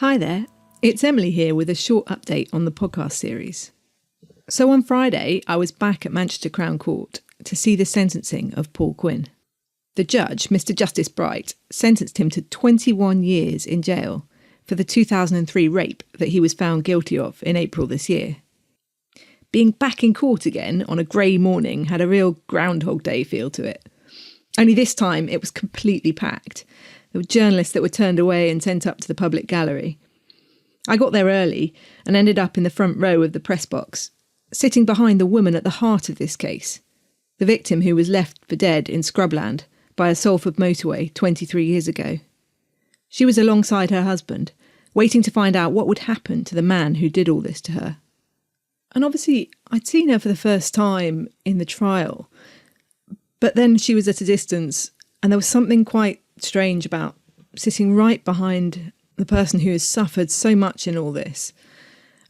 Hi there, it's Emily here with a short update on the podcast series. So on Friday, I was back at Manchester Crown Court to see the sentencing of Paul Quinn. The judge, Mr. Justice Bright, sentenced him to 21 years in jail for the 2003 rape that he was found guilty of in April this year. Being back in court again on a grey morning had a real Groundhog Day feel to it. Only this time it was completely packed. There were journalists that were turned away and sent up to the public gallery. I got there early and ended up in the front row of the press box, sitting behind the woman at the heart of this case, the victim who was left for dead in Scrubland by a Salford motorway 23 years ago. She was alongside her husband, waiting to find out what would happen to the man who did all this to her. And obviously, I'd seen her for the first time in the trial, but then she was at a distance, and there was something quite strange about sitting right behind the person who has suffered so much in all this.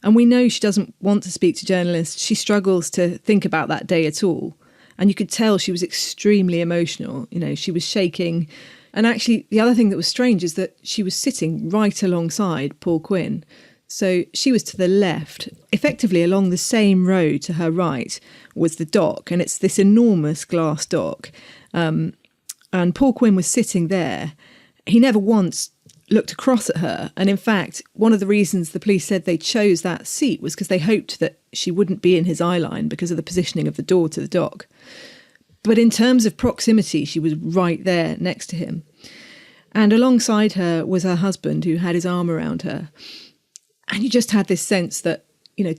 And we know she doesn't want to speak to journalists. She struggles to think about that day at all. And you could tell she was extremely emotional. You know, she was shaking. And actually, the other thing that was strange is that she was sitting right alongside Paul Quinn. So she was to the left. Effectively, along the same road to her right was the dock. And it's this enormous glass dock. And Paul Quinn was sitting there. He never once looked across at her. And in fact, one of the reasons the police said they chose that seat was because they hoped that she wouldn't be in his eye line because of the positioning of the door to the dock. But in terms of proximity, she was right there next to him. And alongside her was her husband, who had his arm around her. And you just had this sense that,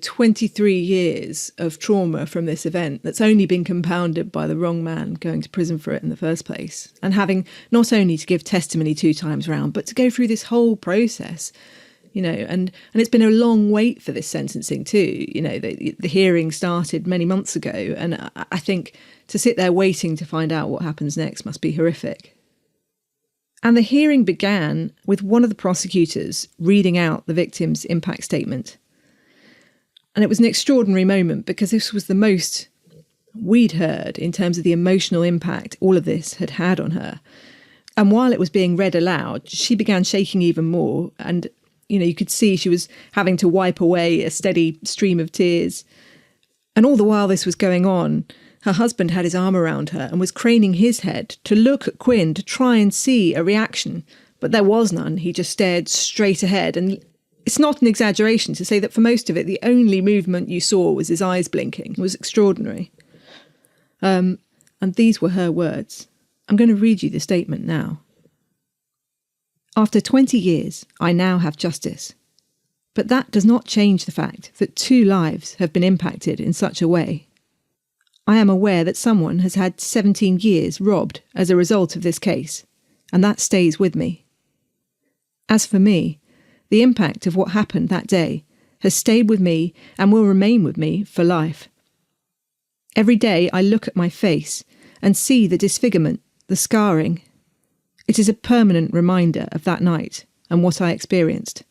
23 years of trauma from this event that's only been compounded by the wrong man going to prison for it in the first place, and having not only to give testimony 2 times round, but to go through this whole process, and it's been a long wait for this sentencing too. The hearing started many months ago, and I think to sit there waiting to find out what happens next must be horrific. And the hearing began with one of the prosecutors reading out the victim's impact statement. And it was an extraordinary moment because this was the most we'd heard in terms of the emotional impact all of this had had on her. And while it was being read aloud, she began shaking even more. And, you could see she was having to wipe away a steady stream of tears. And all the while this was going on, her husband had his arm around her and was craning his head to look at Quinn to try and see a reaction. But there was none. He just stared straight ahead. And it's not an exaggeration to say that for most of it, the only movement you saw was his eyes blinking. It was extraordinary. And these were her words. I'm going to read you the statement now. After 20 years, I now have justice. But that does not change the fact that 2 lives have been impacted in such a way. I am aware that someone has had 17 years robbed as a result of this case, and that stays with me. As for me, the impact of what happened that day has stayed with me and will remain with me for life. Every day I look at my face and see the disfigurement, the scarring. It is a permanent reminder of that night and what I experienced.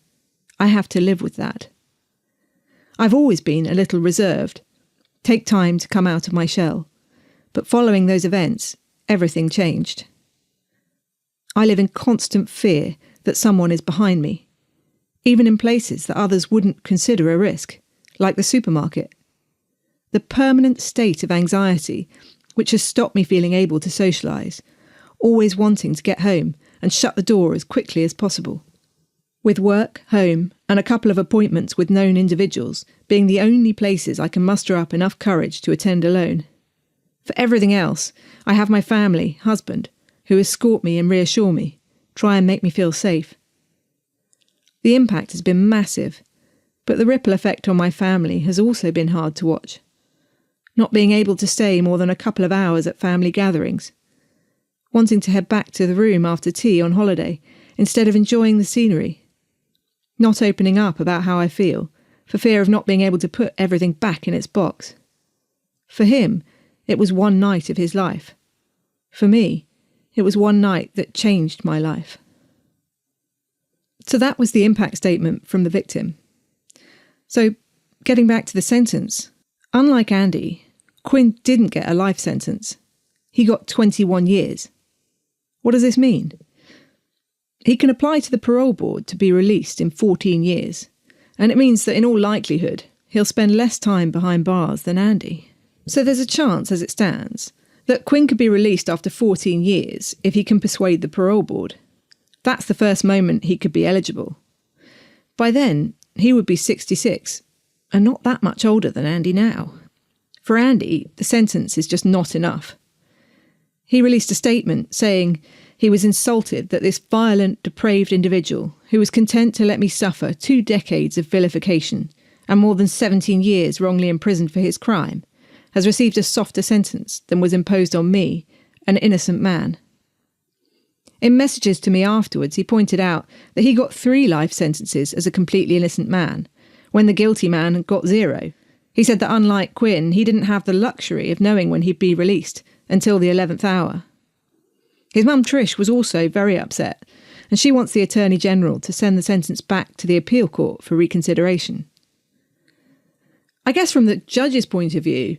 I have to live with that. I've always been a little reserved, take time to come out of my shell, but following those events, everything changed. I live in constant fear that someone is behind me, even in places that others wouldn't consider a risk, like the supermarket. The permanent state of anxiety, which has stopped me feeling able to socialise, always wanting to get home and shut the door as quickly as possible. With work, home, and a couple of appointments with known individuals being the only places I can muster up enough courage to attend alone. For everything else, I have my family, husband, who escort me and reassure me, try and make me feel safe. The impact has been massive, but the ripple effect on my family has also been hard to watch. Not being able to stay more than a couple of hours at family gatherings. Wanting to head back to the room after tea on holiday instead of enjoying the scenery. Not opening up about how I feel, for fear of not being able to put everything back in its box. For him, it was one night of his life. For me, it was one night that changed my life. So that was the impact statement from the victim. So, getting back to the sentence, unlike Andy, Quinn didn't get a life sentence. He got 21 years. What does this mean? he can apply to the parole board to be released in 14 years. And it means that in all likelihood, he'll spend less time behind bars than Andy. So there's a chance, as it stands, that Quinn could be released after 14 years if he can persuade the parole board. That's the first moment he could be eligible. By then, he would be 66, and not that much older than Andy now. For Andy, the sentence is just not enough. He released a statement saying he was insulted that this violent, depraved individual, who was content to let me suffer 2 decades of vilification and more than 17 years wrongly imprisoned for his crime, has received a softer sentence than was imposed on me, an innocent man. In messages to me afterwards, he pointed out that he got 3 life sentences as a completely innocent man, when the guilty man got 0. He said that unlike Quinn, he didn't have the luxury of knowing when he'd be released until the 11th hour. His mum Trish was also very upset, and she wants the Attorney General to send the sentence back to the appeal court for reconsideration. I guess from the judge's point of view,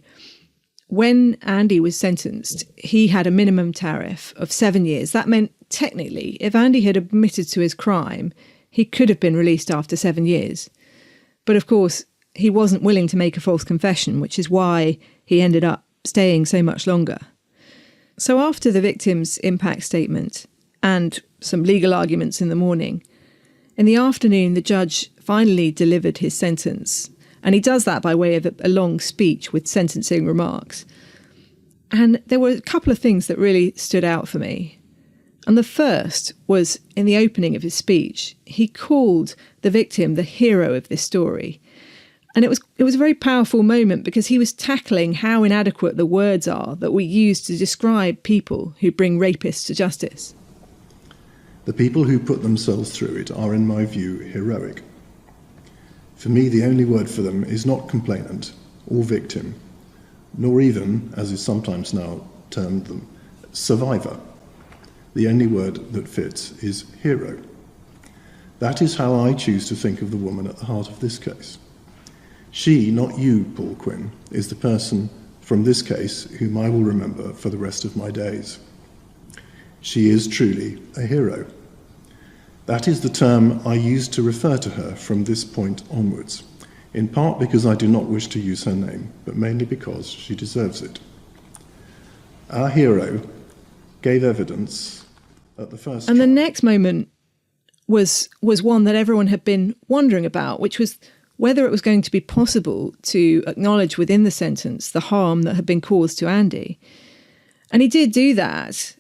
when Andy was sentenced, he had a minimum tariff of 7 years. That meant, technically, if Andy had admitted to his crime, he could have been released after 7 years. But of course, he wasn't willing to make a false confession, which is why he ended up staying so much longer. So after the victim's impact statement and some legal arguments in the morning, in the afternoon, the judge finally delivered his sentence. And he does that by way of a long speech with sentencing remarks. And there were a couple of things that really stood out for me. And the first was in the opening of his speech. He called the victim the hero of this story. And it was a very powerful moment because he was tackling how inadequate the words are that we use to describe people who bring rapists to justice. The people who put themselves through it are, in my view, heroic. For me, the only word for them is not complainant or victim, nor even, as is sometimes now termed them, survivor. The only word that fits is hero. That is how I choose to think of the woman at the heart of this case. She, not you, Paul Quinn, is the person from this case whom I will remember for the rest of my days. She is truly a hero. That is the term I use to refer to her from this point onwards, in part because I do not wish to use her name, but mainly because she deserves it. Our hero gave evidence at the first And trial. the next moment was one that everyone had been wondering about, which was whether it was going to be possible to acknowledge within the sentence the harm that had been caused to Andy. And he did do that.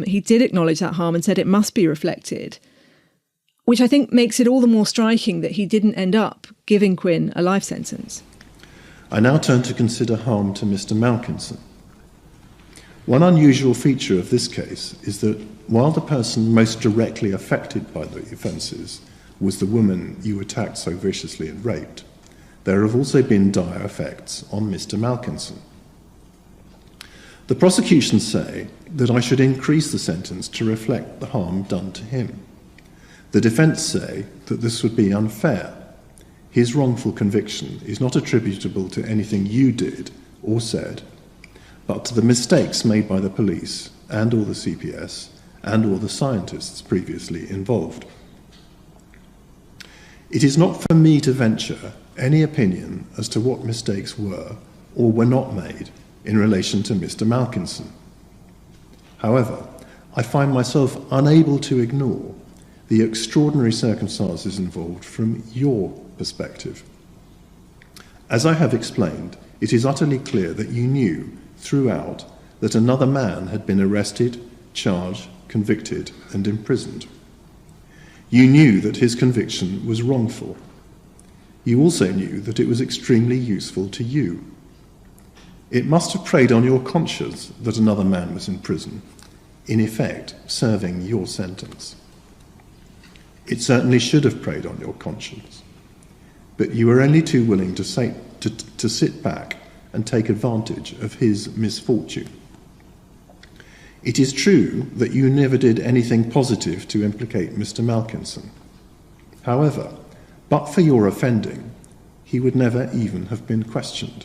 He did acknowledge that harm and said it must be reflected, which I think makes it all the more striking that he didn't end up giving Quinn a life sentence. I now turn to consider harm to Mr. Malkinson. One unusual feature of this case is that while the person most directly affected by the offences was the woman you attacked so viciously and raped, there have also been dire effects on Mr. Malkinson. The prosecution say that I should increase the sentence to reflect the harm done to him. The defence say that this would be unfair. His wrongful conviction is not attributable to anything you did or said, but to the mistakes made by the police and or the CPS and or the scientists previously involved. It is not for me to venture any opinion as to what mistakes were or were not made in relation to Mr. Malkinson. However, I find myself unable to ignore the extraordinary circumstances involved from your perspective. As I have explained, it is utterly clear that you knew throughout that another man had been arrested, charged, convicted, and imprisoned. You knew that his conviction was wrongful. You also knew that it was extremely useful to you. It must have preyed on your conscience that another man was in prison, in effect serving your sentence. It certainly should have preyed on your conscience, but you were only too willing to sit back and take advantage of his misfortune. It is true that you never did anything positive to implicate Mr. Malkinson. However, but for your offending, he would never even have been questioned.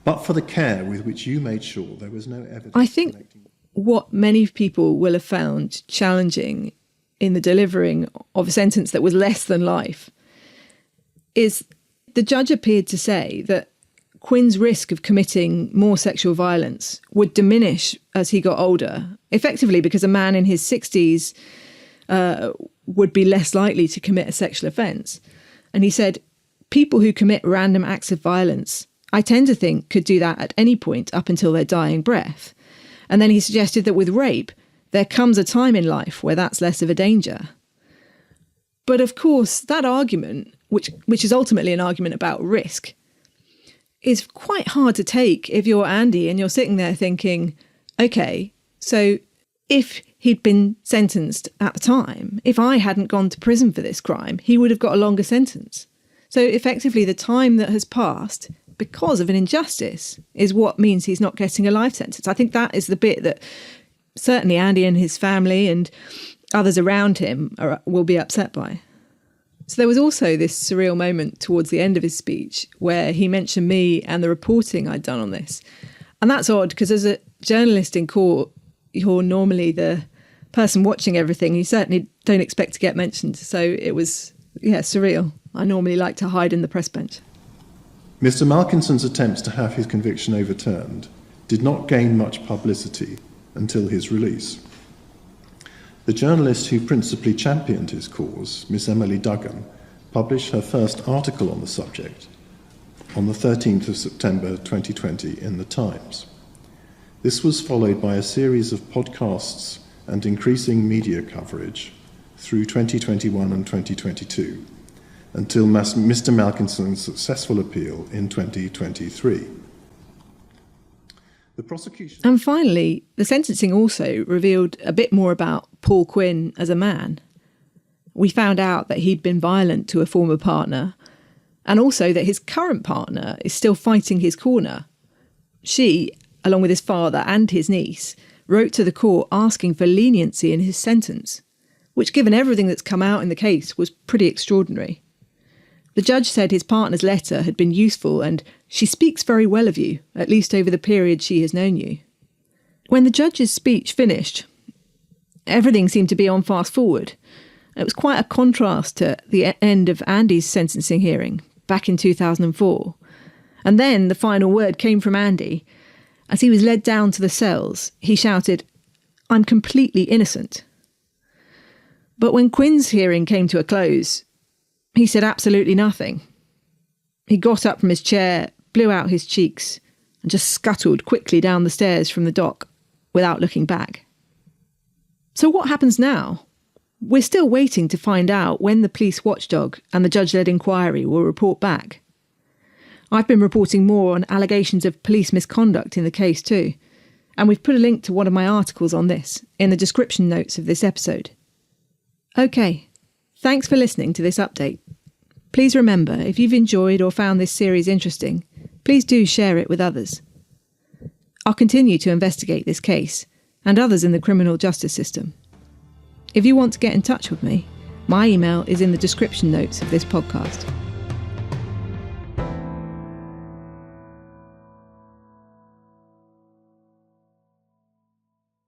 But for the care with which you made sure there was no evidence. I think what many people will have found challenging in the delivering of a sentence that was less than life is the judge appeared to say that Quinn's risk of committing more sexual violence would diminish as he got older, effectively because a man in his 60s would be less likely to commit a sexual offence. And he said, people who commit random acts of violence, I tend to think, could do that at any point up until their dying breath. And then he suggested that with rape, there comes a time in life where that's less of a danger. But of course, that argument, which is ultimately an argument about risk, is quite hard to take if you're Andy and you're sitting there thinking, OK, so if he'd been sentenced at the time, if I hadn't gone to prison for this crime, he would have got a longer sentence. So effectively, the time that has passed because of an injustice is what means he's not getting a life sentence. I think that is the bit that certainly Andy and his family and others around him will be upset by. So there was also this surreal moment towards the end of his speech where he mentioned me and the reporting I'd done on this. And that's odd because as a journalist in court, you're normally the person watching everything. You certainly don't expect to get mentioned. So it was, surreal. I normally like to hide in the press bench. Mr. Malkinson's attempts to have his conviction overturned did not gain much publicity until his release. The journalist who principally championed his cause, Miss Emily.Dugan, published her first article on the subject on the 13th of September 2020 in The Times. This was followed by a series of podcasts and increasing media coverage through 2021 and 2022, until Mr. Malkinson's successful appeal in 2023. The prosecution... And finally, the sentencing also revealed a bit more about Paul Quinn as a man. We found out that he'd been violent to a former partner, and also that his current partner is still fighting his corner. She, along with his father and his niece, wrote to the court asking for leniency in his sentence, which, given everything that's come out in the case, was pretty extraordinary. The judge said his partner's letter had been useful and she speaks very well of you, at least over the period she has known you. When the judge's speech finished, everything seemed to be on fast forward. It was quite a contrast to the end of Andy's sentencing hearing back in 2004. And then the final word came from Andy. As he was led down to the cells, he shouted, "I'm completely innocent." But when Quinn's hearing came to a close, he said absolutely nothing. He got up from his chair, blew out his cheeks, and just scuttled quickly down the stairs from the dock without looking back. So what happens now? We're still waiting to find out when the police watchdog and the judge-led inquiry will report back. I've been reporting more on allegations of police misconduct in the case too, and we've put a link to one of my articles on this in the description notes of this episode. OK, thanks for listening to this update. Please remember, if you've enjoyed or found this series interesting, please do share it with others. I'll continue to investigate this case and others in the criminal justice system. If you want to get in touch with me, my email is in the description notes of this podcast.